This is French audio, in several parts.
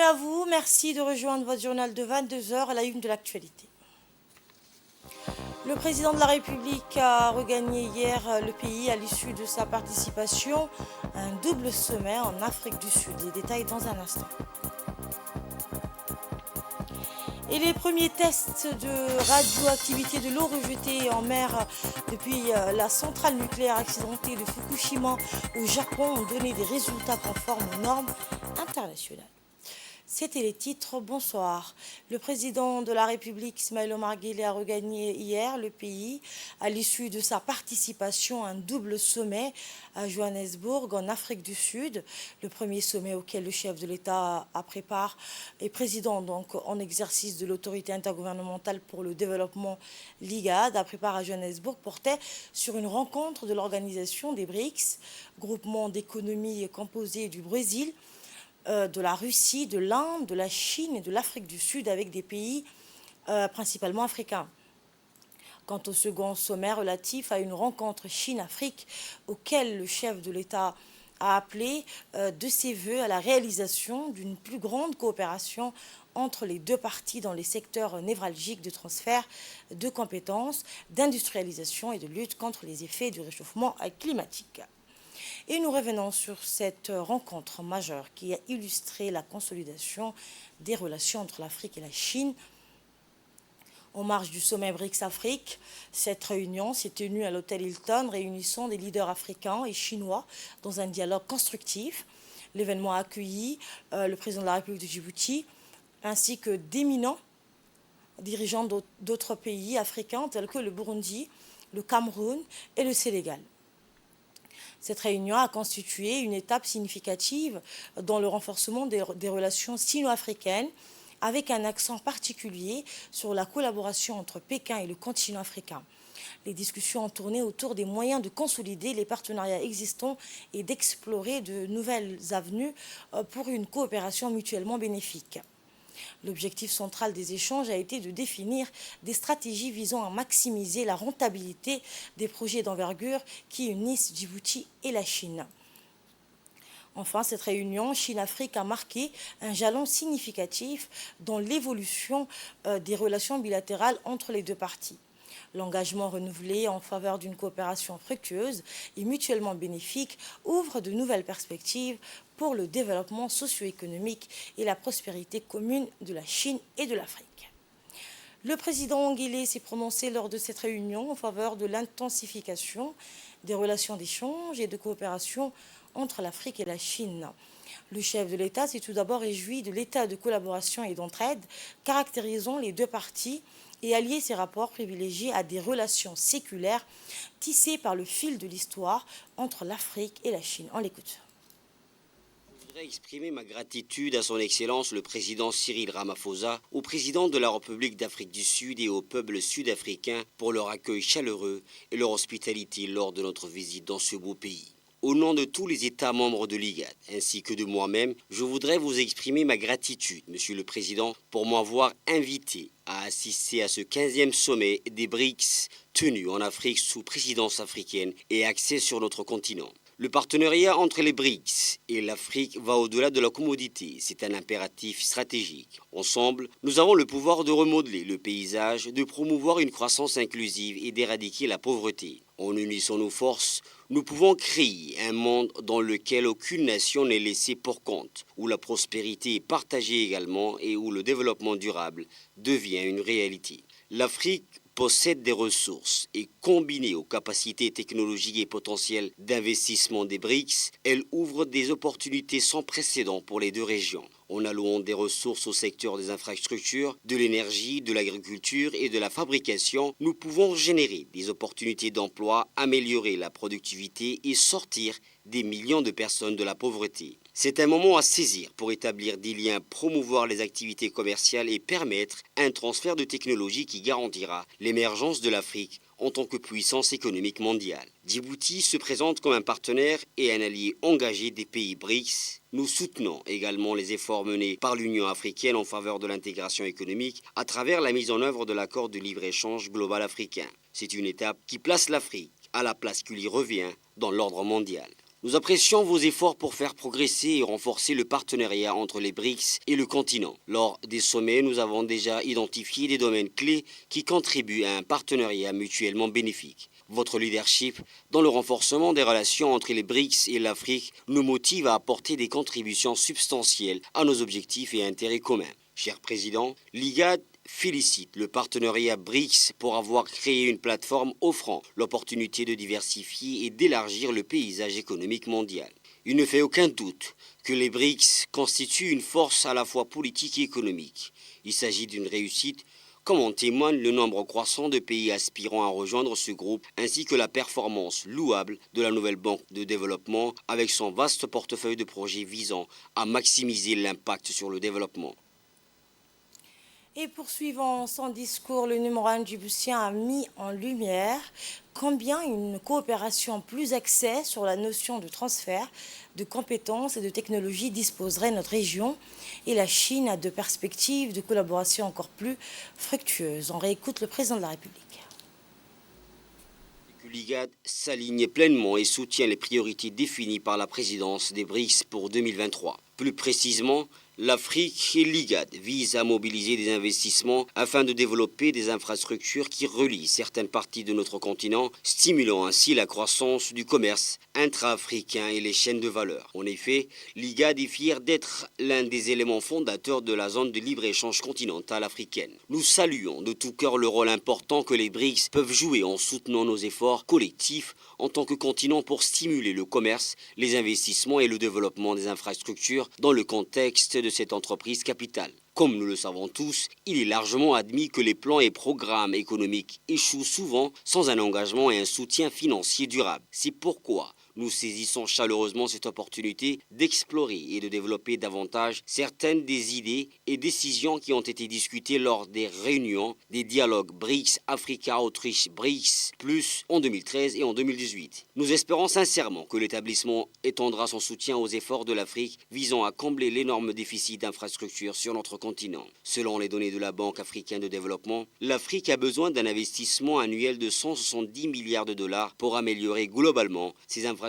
Bienvenue à vous, merci de rejoindre votre journal de 22 heures à la une de l'actualité. Le président de la République a regagné hier le pays à l'issue de sa participation à un double sommet en Afrique du Sud. Les détails dans un instant. Et les premiers tests de radioactivité de l'eau rejetée en mer depuis la centrale nucléaire accidentée de Fukushima au Japon ont donné des résultats conformes aux normes internationales. C'était les titres. Bonsoir. Le président de la République, Ismaël Omar Guelleh, a regagné hier le pays à l'issue de sa participation à un double sommet à Johannesburg, en Afrique du Sud. Le premier sommet auquel le chef de l'État prépare et président donc en exercice de l'autorité intergouvernementale pour le développement, l'IGAD, a préparé à Johannesburg, portait sur une rencontre de l'organisation des BRICS, groupement d'économies composé du Brésil, de la Russie, de l'Inde, de la Chine et de l'Afrique du Sud, avec des pays principalement africains. Quant au second sommet relatif à une rencontre Chine-Afrique, auquel le chef de l'État a appelé de ses voeux à la réalisation d'une plus grande coopération entre les deux parties dans les secteurs névralgiques de transfert de compétences, d'industrialisation et de lutte contre les effets du réchauffement climatique. Et nous revenons sur cette rencontre majeure qui a illustré la consolidation des relations entre l'Afrique et la Chine. En marge du sommet BRICS-Afrique, cette réunion s'est tenue à l'hôtel Hilton, réunissant des leaders africains et chinois dans un dialogue constructif. L'événement a accueilli le président de la République de Djibouti, ainsi que d'éminents dirigeants d'autres pays africains tels que le Burundi, le Cameroun et le Sénégal. Cette réunion a constitué une étape significative dans le renforcement des relations sino-africaines, avec un accent particulier sur la collaboration entre Pékin et le continent africain. Les discussions ont tourné autour des moyens de consolider les partenariats existants et d'explorer de nouvelles avenues pour une coopération mutuellement bénéfique. L'objectif central des échanges a été de définir des stratégies visant à maximiser la rentabilité des projets d'envergure qui unissent Djibouti et la Chine. Enfin, cette réunion Chine-Afrique a marqué un jalon significatif dans l'évolution des relations bilatérales entre les deux parties. L'engagement renouvelé en faveur d'une coopération fructueuse et mutuellement bénéfique ouvre de nouvelles perspectives pour le développement socio-économique et la prospérité commune de la Chine et de l'Afrique. Le président Guelleh s'est prononcé lors de cette réunion en faveur de l'intensification des relations d'échange et de coopération entre l'Afrique et la Chine. Le chef de l'État s'est tout d'abord réjoui de l'état de collaboration et d'entraide caractérisant les deux parties et a lié ses rapports privilégiés à des relations séculaires tissées par le fil de l'histoire entre l'Afrique et la Chine. On l'écoute. Je voudrais exprimer ma gratitude à son Excellence le président Cyril Ramaphosa, au président de la République d'Afrique du Sud et au peuple sud-africain pour leur accueil chaleureux et leur hospitalité lors de notre visite dans ce beau pays. Au nom de tous les États membres de l'IGAD, ainsi que de moi-même, je voudrais vous exprimer ma gratitude, Monsieur le Président, pour m'avoir invité à assister à ce 15e sommet des BRICS tenu en Afrique sous présidence africaine et axé sur notre continent. Le partenariat entre les BRICS et l'Afrique va au-delà de la commodité. C'est un impératif stratégique. Ensemble, nous avons le pouvoir de remodeler le paysage, de promouvoir une croissance inclusive et d'éradiquer la pauvreté. En unissant nos forces, nous pouvons créer un monde dans lequel aucune nation n'est laissée pour compte, où la prospérité est partagée également et où le développement durable devient une réalité. L'Afrique possède des ressources et combinée aux capacités technologiques et potentielles d'investissement des BRICS, elle ouvre des opportunités sans précédent pour les deux régions. En allouant des ressources au secteur des infrastructures, de l'énergie, de l'agriculture et de la fabrication, nous pouvons générer des opportunités d'emploi, améliorer la productivité et sortir des millions de personnes de la pauvreté. C'est un moment à saisir pour établir des liens, promouvoir les activités commerciales et permettre un transfert de technologie qui garantira l'émergence de l'Afrique en tant que puissance économique mondiale. Djibouti se présente comme un partenaire et un allié engagé des pays BRICS. Nous soutenons également les efforts menés par l'Union africaine en faveur de l'intégration économique à travers la mise en œuvre de l'accord de libre-échange global africain. C'est une étape qui place l'Afrique à la place qui lui revient dans l'ordre mondial. Nous apprécions vos efforts pour faire progresser et renforcer le partenariat entre les BRICS et le continent. Lors des sommets, nous avons déjà identifié des domaines clés qui contribuent à un partenariat mutuellement bénéfique. Votre leadership dans le renforcement des relations entre les BRICS et l'Afrique nous motive à apporter des contributions substantielles à nos objectifs et intérêts communs. Cher Président, l'IGAD félicite le partenariat BRICS pour avoir créé une plateforme offrant l'opportunité de diversifier et d'élargir le paysage économique mondial. Il ne fait aucun doute que les BRICS constituent une force à la fois politique et économique. Il s'agit d'une réussite, comme en témoigne le nombre croissant de pays aspirant à rejoindre ce groupe, ainsi que la performance louable de la nouvelle banque de développement avec son vaste portefeuille de projets visant à maximiser l'impact sur le développement. Et poursuivant son discours, le numéro 1 djiboutien a mis en lumière combien une coopération plus axée sur la notion de transfert de compétences et de technologies disposerait notre région, et la Chine a de perspectives de collaboration encore plus fructueuses. On réécoute le président de la République. L'IGAD s'aligne pleinement et soutient les priorités définies par la présidence des BRICS pour 2023. Plus précisément, l'Afrique et l'IGAD visent à mobiliser des investissements afin de développer des infrastructures qui relient certaines parties de notre continent, stimulant ainsi la croissance du commerce intra-africain et les chaînes de valeur. En effet, l'IGAD est fier d'être l'un des éléments fondateurs de la zone de libre-échange continentale africaine. Nous saluons de tout cœur le rôle important que les BRICS peuvent jouer en soutenant nos efforts collectifs en tant que continent pour stimuler le commerce, les investissements et le développement des infrastructures dans le contexte de cette entreprise capitale. Comme nous le savons tous, il est largement admis que les plans et programmes économiques échouent souvent sans un engagement et un soutien financier durable. C'est pourquoi nous saisissons chaleureusement cette opportunité d'explorer et de développer davantage certaines des idées et décisions qui ont été discutées lors des réunions des dialogues BRICS-Africa-Autriche-BRICS Plus en 2013 et en 2018. Nous espérons sincèrement que l'établissement étendra son soutien aux efforts de l'Afrique visant à combler l'énorme déficit d'infrastructures sur notre continent. Selon les données de la Banque africaine de développement, l'Afrique a besoin d'un investissement annuel de 170 milliards de dollars pour améliorer globalement ses infrastructures.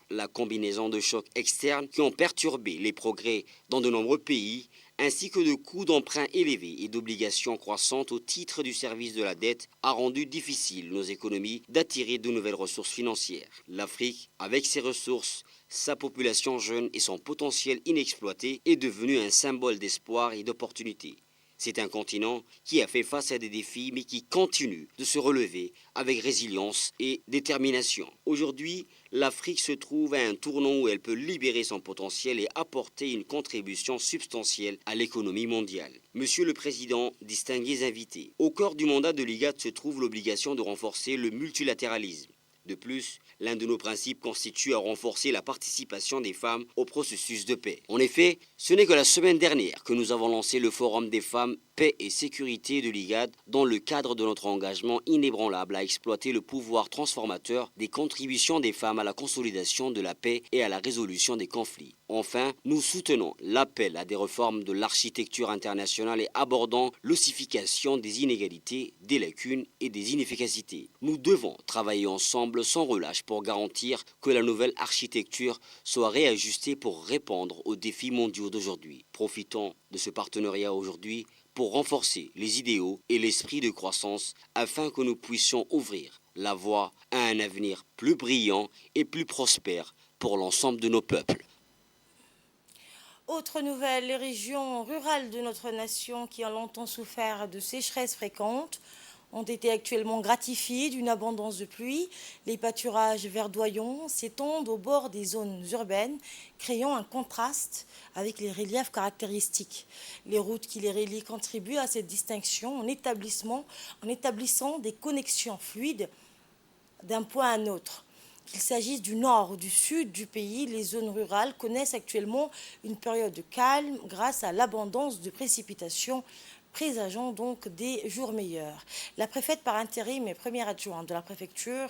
La combinaison de chocs externes qui ont perturbé les progrès dans de nombreux pays, ainsi que de coûts d'emprunt élevés et d'obligations croissantes au titre du service de la dette, a rendu difficile nos économies d'attirer de nouvelles ressources financières. L'Afrique, avec ses ressources, sa population jeune et son potentiel inexploité, est devenue un symbole d'espoir et d'opportunité. C'est un continent qui a fait face à des défis mais qui continue de se relever avec résilience et détermination. Aujourd'hui, l'Afrique se trouve à un tournant où elle peut libérer son potentiel et apporter une contribution substantielle à l'économie mondiale. Monsieur le Président, distingués invités, au cœur du mandat de l'IGAD se trouve l'obligation de renforcer le multilatéralisme. De plus, l'un de nos principes constitue à renforcer la participation des femmes au processus de paix. En effet, ce n'est que la semaine dernière que nous avons lancé le Forum des femmes, paix et sécurité de l'IGAD dans le cadre de notre engagement inébranlable à exploiter le pouvoir transformateur des contributions des femmes à la consolidation de la paix et à la résolution des conflits. Enfin, nous soutenons l'appel à des réformes de l'architecture internationale et abordons l'ossification des inégalités, des lacunes et des inefficacités. Nous devons travailler ensemble sans relâche pour garantir que la nouvelle architecture soit réajustée pour répondre aux défis mondiaux d'aujourd'hui. Profitons de ce partenariat aujourd'hui pour renforcer les idéaux et l'esprit de croissance afin que nous puissions ouvrir la voie à un avenir plus brillant et plus prospère pour l'ensemble de nos peuples. Autre nouvelle, les régions rurales de notre nation qui ont longtemps souffert de sécheresses fréquentes ont été actuellement gratifiées d'une abondance de pluie. Les pâturages verdoyants s'étendent au bord des zones urbaines, créant un contraste avec les reliefs caractéristiques. Les routes qui les relient contribuent à cette distinction en établissant des connexions fluides d'un point à un autre. Qu'il s'agisse du nord ou du sud du pays, les zones rurales connaissent actuellement une période de calme grâce à l'abondance de précipitations, présageant donc des jours meilleurs. La préfète par intérim et première adjointe de la préfecture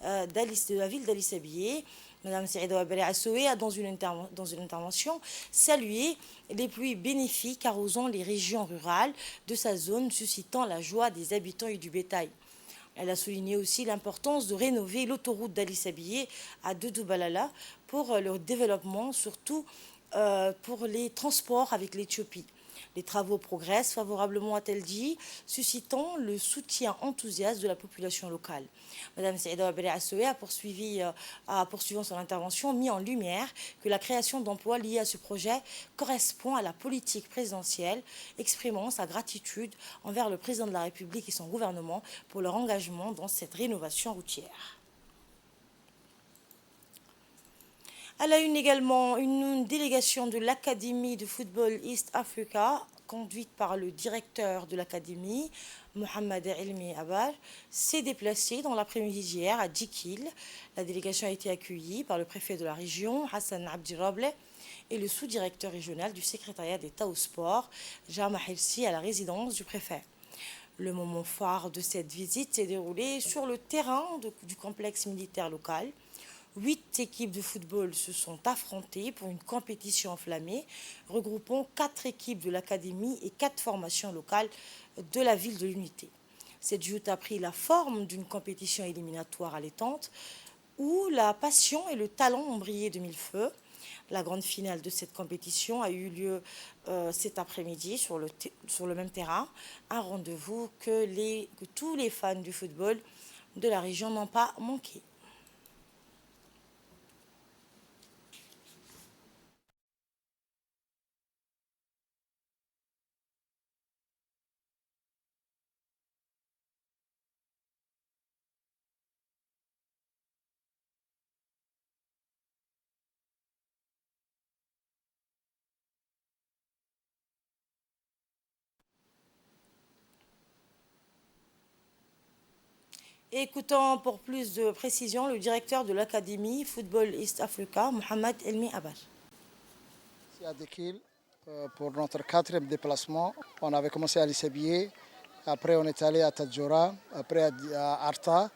de la ville d'Alice Abillé, Mme Saïda Ouabali Assoué, a dans une intervention salué les pluies bénéfiques arrosant les régions rurales de sa zone, suscitant la joie des habitants et du bétail. Elle a souligné aussi l'importance de rénover l'autoroute d'Ali Sabié à Doudou Balala pour le développement, surtout pour les transports avec l'Éthiopie. Les travaux progressent favorablement, a-t-elle dit, suscitant le soutien enthousiaste de la population locale. Madame Saïda Waberi Assoué a poursuivant son intervention, mis en lumière que la création d'emplois liés à ce projet correspond à la politique présidentielle, exprimant sa gratitude envers le président de la République et son gouvernement pour leur engagement dans cette rénovation routière. À la une également, une délégation de l'Académie de football East Africa, conduite par le directeur de l'Académie, Mohamed Elmi Abar, s'est déplacée dans l'après-midi d'hier à Dikil. La délégation a été accueillie par le préfet de la région, Hassan Abdirable, et le sous-directeur régional du secrétariat d'État au sport, Jama Hirsi, à la résidence du préfet. Le moment phare de cette visite s'est déroulé sur le terrain du complexe militaire local. 8 équipes de football se sont affrontées pour une compétition enflammée, regroupant 4 équipes de l'académie et 4 formations locales de la ville de l'Unité. Cette joute a pris la forme d'une compétition éliminatoire allaitante où la passion et le talent ont brillé de mille feux. La grande finale de cette compétition a eu lieu cet après-midi sur le même terrain, un rendez-vous que tous les fans du football de la région n'ont pas manqué. Écoutons pour plus de précision le directeur de l'Académie Football East Africa, Mohamed Elmi Abar. Ici à Dekil, pour notre quatrième déplacement, on avait commencé à Lissabié, après on est allé à Tadjoura, après à Arta,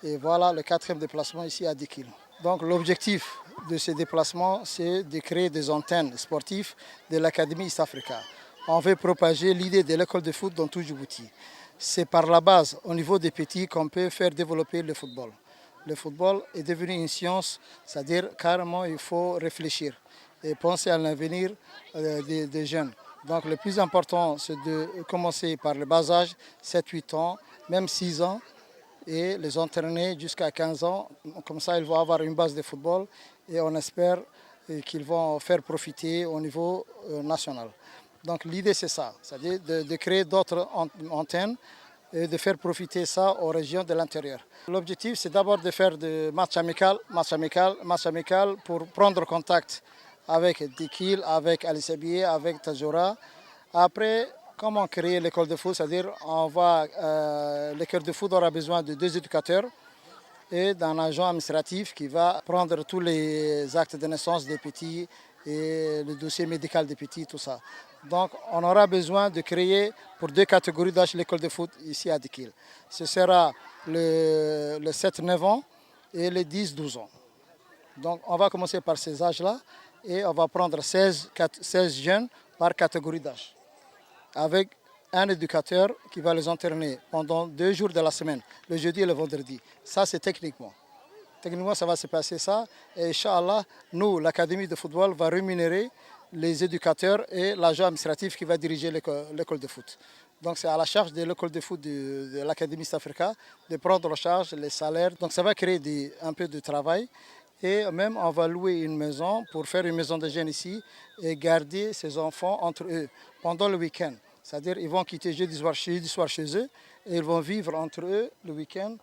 et voilà le quatrième déplacement ici à Dekil. Donc l'objectif de ces déplacements, c'est de créer des antennes sportives de l'Académie East Africa. On veut propager l'idée de l'école de foot dans tout Djibouti. C'est par la base, au niveau des petits, qu'on peut faire développer le football. Le football est devenu une science, c'est-à-dire carrément il faut réfléchir et penser à l'avenir des jeunes. Donc le plus important, c'est de commencer par le bas âge, 7-8 ans, même 6 ans, et les entraîner jusqu'à 15 ans. Comme ça, ils vont avoir une base de football et on espère qu'ils vont faire profiter au niveau national. Donc l'idée c'est ça, c'est-à-dire de créer d'autres antennes et de faire profiter ça aux régions de l'intérieur. L'objectif c'est d'abord de faire des matchs amicaux pour prendre contact avec Dikil, avec Ali Sabié, avec Tajoura. Après, comment créer l'école de foot, c'est-à-dire l'école de foot aura besoin de 2 éducateurs et d'un agent administratif qui va prendre tous les actes de naissance des petits et le dossier médical des petits, tout ça. Donc on aura besoin de créer pour 2 catégories d'âge l'école de foot ici à Dikil. Ce sera le 7-9 ans et les 10-12 ans. Donc on va commencer par ces âges-là et on va prendre 16 jeunes par catégorie d'âge, avec un éducateur qui va les entraîner pendant 2 jours de la semaine, le jeudi et le vendredi. Ça, c'est techniquement. Techniquement, ça va se passer ça. Et Inch'Allah, nous, l'Académie de football, va rémunérer les éducateurs et l'agent administratif qui va diriger l'école de foot. Donc c'est à la charge de l'école de foot de l'Académie East Africa de prendre en charge les salaires. Donc ça va créer un peu de travail. Et même on va louer une maison pour faire une maison de jeunes ici et garder ces enfants entre eux pendant le week-end. C'est-à-dire qu'ils vont quitter jeudi soir chez eux et ils vont vivre entre eux le week-end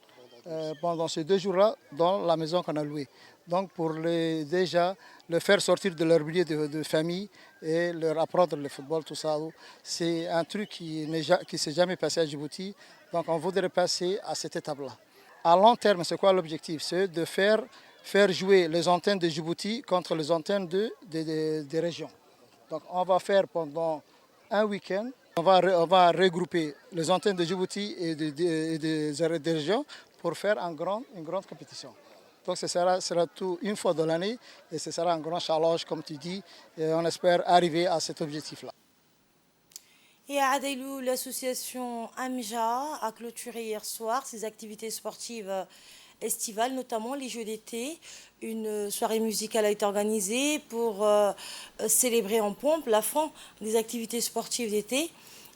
pendant ces 2 jours-là dans la maison qu'on a louée. Donc pour déjà le faire sortir de leur milieu de famille et leur apprendre le football, tout ça, c'est un truc qui ne s'est jamais passé à Djibouti. Donc on voudrait passer à cette étape-là. À long terme, c'est quoi l'objectif? C'est de faire jouer les antennes de Djibouti contre les antennes des régions. Donc on va faire pendant un week-end, on va regrouper les antennes de Djibouti et des régions pour faire une grande compétition. Donc ce sera tout une fois dans l'année et ce sera un grand challenge, comme tu dis, et on espère arriver à cet objectif-là. Et à Adeilou, l'association AMJA a clôturé hier soir ses activités sportives estivales, notamment les Jeux d'été. Une soirée musicale a été organisée pour célébrer en pompe la fin des activités sportives d'été.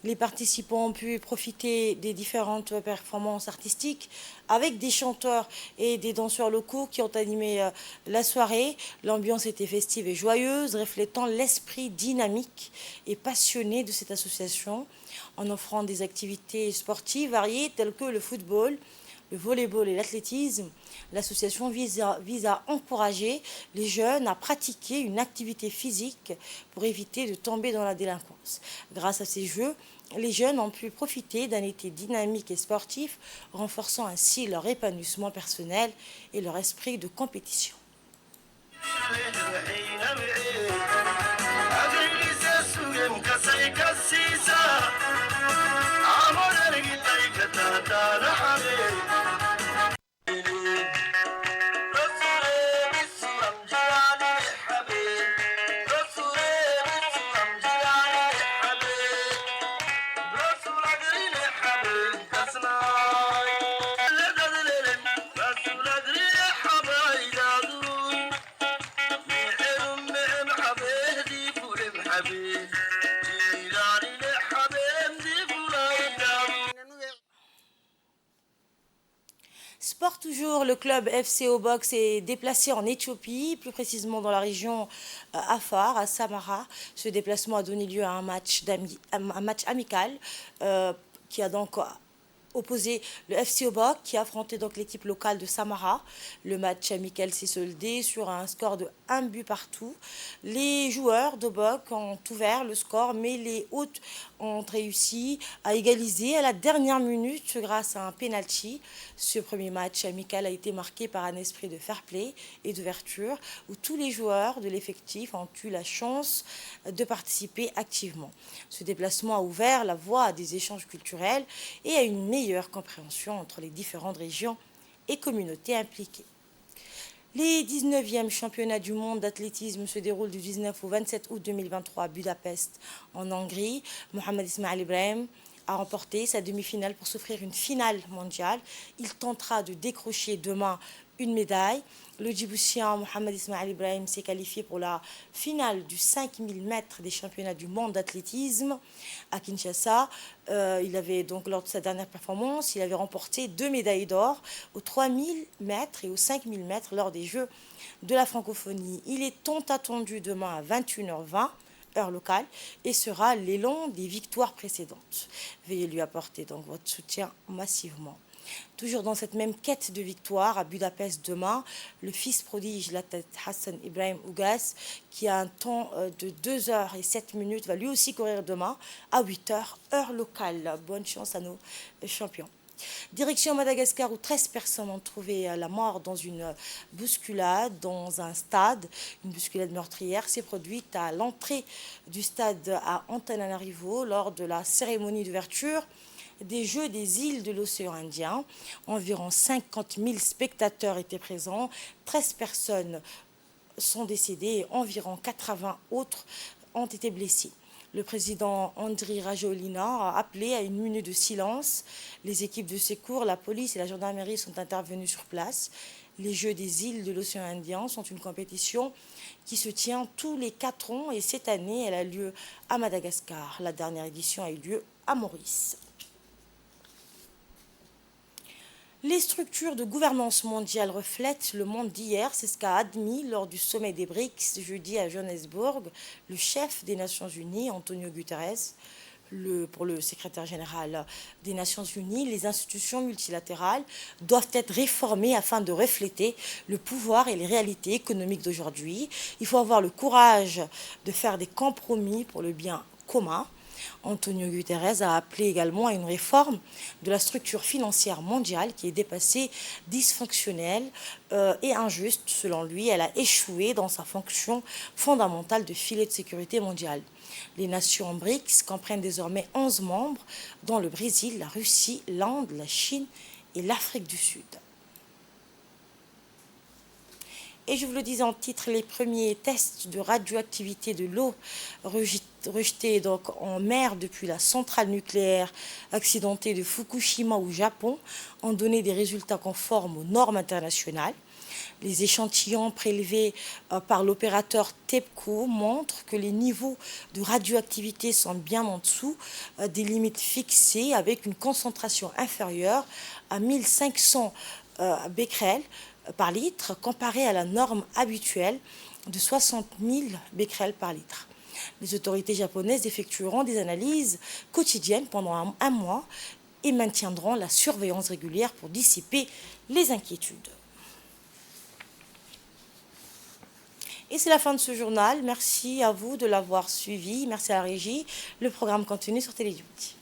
Les participants ont pu profiter des différentes performances artistiques avec des chanteurs et des danseurs locaux qui ont animé la soirée. L'ambiance était festive et joyeuse, reflétant l'esprit dynamique et passionné de cette association, en offrant des activités sportives variées telles que le football, le volleyball et l'athlétisme. L'association vise à encourager les jeunes à pratiquer une activité physique pour éviter de tomber dans la délinquance. Grâce à ces jeux, les jeunes ont pu profiter d'un été dynamique et sportif, renforçant ainsi leur épanouissement personnel et leur esprit de compétition. Sport toujours, le club FC Obox est déplacé en Éthiopie, plus précisément dans la région Afar, à Samara. Ce déplacement a donné lieu à un match amical qui a donc opposé le FC Obok qui a affronté donc l'équipe locale de Samara. Le match amical s'est soldé sur un score de 1 but partout. Les joueurs d'Obok ont ouvert le score, mais les hôtes ont réussi à égaliser à la dernière minute grâce à un penalty. Ce premier match amical a été marqué par un esprit de fair play et d'ouverture où tous les joueurs de l'effectif ont eu la chance de participer activement. Ce déplacement a ouvert la voie à des échanges culturels et à une meilleure compréhension entre les différentes régions et communautés impliquées. Les 19e championnats du monde d'athlétisme se déroulent du 19 au 27 août 2023 à Budapest, en Hongrie. Mohamed Ismail Ibrahim a remporté sa demi-finale pour s'offrir une finale mondiale. Il tentera de décrocher demain une médaille. Le Djiboutien Mohamed Ismail Ibrahim s'est qualifié pour la finale du 5000 mètres des championnats du monde d'athlétisme à Kinshasa. Il avait donc, lors de sa dernière performance, il avait remporté 2 médailles d'or aux 3000 mètres et aux 5000 mètres lors des Jeux de la francophonie. Il est tant attendu demain à 21h20 heure locale et sera l'élan des victoires précédentes. Veuillez lui apporter donc votre soutien massivement. Toujours dans cette même quête de victoire à Budapest demain, le fils prodige, l'athlète Hassan Ibrahim Ougas, qui a un temps de 2h07, va lui aussi courir demain à 8h heure locale. Bonne chance à nos champions. Direction Madagascar où 13 personnes ont trouvé la mort dans une bousculade dans un stade. Une bousculade meurtrière s'est produite à l'entrée du stade à Antananarivo lors de la cérémonie d'ouverture des Jeux des îles de l'océan Indien. Environ 50 000 spectateurs étaient présents. 13 personnes sont décédées et environ 80 autres ont été blessées. Le président Andry Rajoelina a appelé à une minute de silence. Les équipes de secours, la police et la gendarmerie sont intervenues sur place. Les Jeux des îles de l'océan Indien sont une compétition qui se tient tous les 4 ans et cette année, elle a lieu à Madagascar. La dernière édition a eu lieu à Maurice. Les structures de gouvernance mondiale reflètent le monde d'hier, c'est ce qu'a admis lors du sommet des BRICS jeudi à Johannesburg le chef des Nations Unies, Antonio Guterres. Pour le secrétaire général des Nations Unies, les institutions multilatérales doivent être réformées afin de refléter le pouvoir et les réalités économiques d'aujourd'hui. Il faut avoir le courage de faire des compromis pour le bien commun. Antonio Guterres a appelé également à une réforme de la structure financière mondiale qui est dépassée, dysfonctionnelle et injuste. Selon lui, elle a échoué dans sa fonction fondamentale de filet de sécurité mondiale. Les nations BRICS comprennent désormais 11 membres, dont le Brésil, la Russie, l'Inde, la Chine et l'Afrique du Sud. Et je vous le disais en titre, les premiers tests de radioactivité de l'eau rejetée donc en mer depuis la centrale nucléaire accidentée de Fukushima au Japon ont donné des résultats conformes aux normes internationales. Les échantillons prélevés par l'opérateur TEPCO montrent que les niveaux de radioactivité sont bien en dessous des limites fixées, avec une concentration inférieure à 1500 becquerels par litre, comparé à la norme habituelle de 60 000 becquerels par litre. Les autorités japonaises effectueront des analyses quotidiennes pendant un mois et maintiendront la surveillance régulière pour dissiper les inquiétudes. Et c'est la fin de ce journal. Merci à vous de l'avoir suivi. Merci à la régie. Le programme continue sur Télé Djibouti.